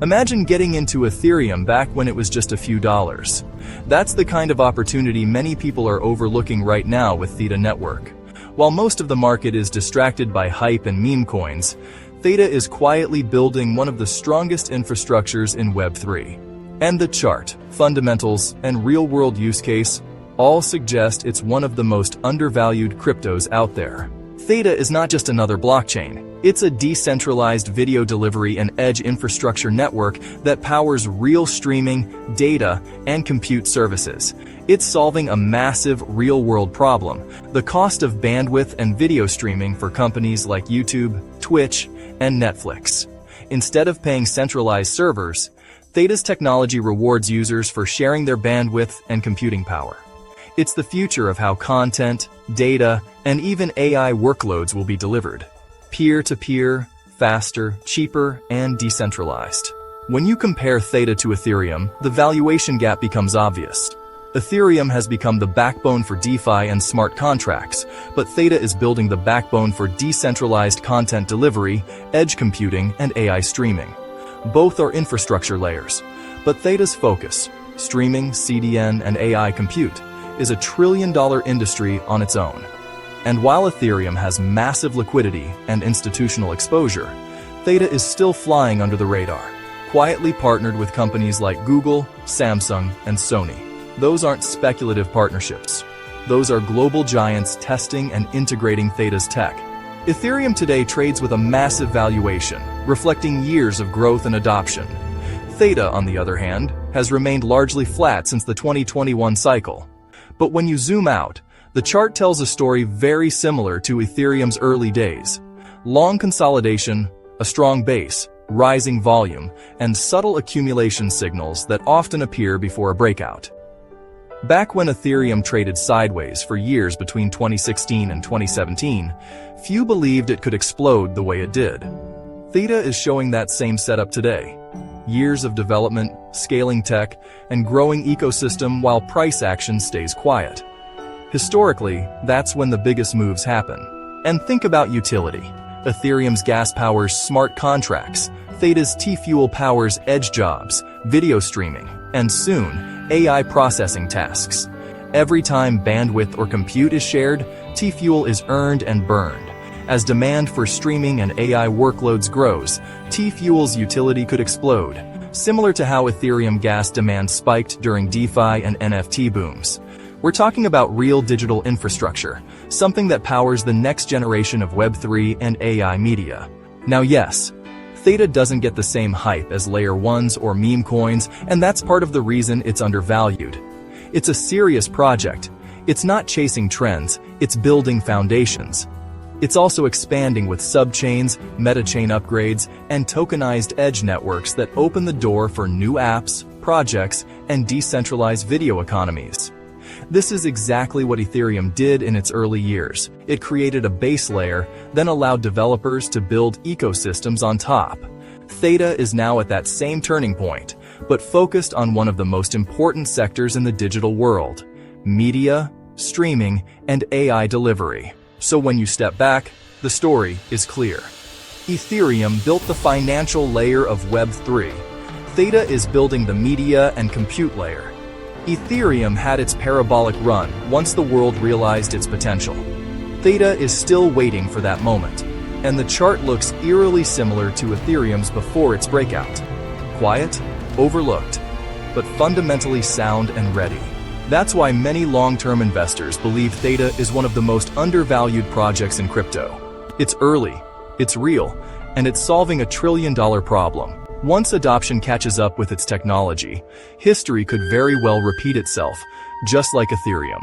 Imagine getting into Ethereum back when it was just a few dollars. That's the kind of opportunity many people are overlooking right now with Theta Network. While most of the market is distracted by hype and meme coins, Theta is quietly building one of the strongest infrastructures in Web3. And the chart, fundamentals, and real-world use case all suggest it's one of the most undervalued cryptos out there. Theta is not just another blockchain. It's a decentralized video delivery and edge infrastructure network that powers real streaming, data, and compute services. It's solving a massive real-world problem: the cost of bandwidth and video streaming for companies like YouTube, Twitch, and Netflix. Instead of paying centralized servers, Theta's technology rewards users for sharing their bandwidth and computing power. It's the future of how content, data, and even AI workloads will be delivered. Peer-to-peer, faster, cheaper, and decentralized. When you compare Theta to Ethereum, the valuation gap becomes obvious. Ethereum has become the backbone for DeFi and smart contracts, but Theta is building the backbone for decentralized content delivery, edge computing, and AI streaming. Both are infrastructure layers, but Theta's focus, streaming, CDN, and AI compute, is a trillion-dollar industry on its own. And while Ethereum has massive liquidity and institutional exposure, Theta is still flying under the radar, quietly partnered with companies like Google, Samsung, and Sony. Those aren't speculative partnerships. Those are global giants testing and integrating Theta's tech. Ethereum today trades with a massive valuation, reflecting years of growth and adoption. Theta, on the other hand, has remained largely flat since the 2021 cycle. But when you zoom out, the chart tells a story very similar to Ethereum's early days. Long consolidation, a strong base, rising volume, and subtle accumulation signals that often appear before a breakout. Back when Ethereum traded sideways for years between 2016 and 2017, few believed it could explode the way it did. Theta is showing that same setup today. Years of development, scaling tech, and growing ecosystem while price action stays quiet. Historically, that's when the biggest moves happen. And think about utility. Ethereum's gas powers smart contracts, Theta's TFUEL powers edge jobs, video streaming, and soon, AI processing tasks. Every time bandwidth or compute is shared, TFUEL is earned and burned. As demand for streaming and AI workloads grows, TFUEL's utility could explode, similar to how Ethereum gas demand spiked during DeFi and NFT booms. We're talking about real digital infrastructure, something that powers the next generation of Web3 and AI media. Now yes, Theta doesn't get the same hype as Layer 1s or meme coins, and that's part of the reason it's undervalued. It's a serious project. It's not chasing trends, it's building foundations. It's also expanding with subchains, metachain upgrades, and tokenized edge networks that open the door for new apps, projects, and decentralized video economies. This is exactly what Ethereum did in its early years. It created a base layer, then allowed developers to build ecosystems on top. Theta is now at that same turning point, but focused on one of the most important sectors in the digital world: media, streaming, and AI delivery. So when you step back, the story is clear. Ethereum built the financial layer of Web3. Theta is building the media and compute layer. Ethereum had its parabolic run once the world realized its potential. Theta is still waiting for that moment, and the chart looks eerily similar to Ethereum's before its breakout. Quiet, overlooked, but fundamentally sound and ready. That's why many long-term investors believe Theta is one of the most undervalued projects in crypto. It's early, it's real, and it's solving a trillion-dollar problem. Once adoption catches up with its technology, history could very well repeat itself, just like Ethereum.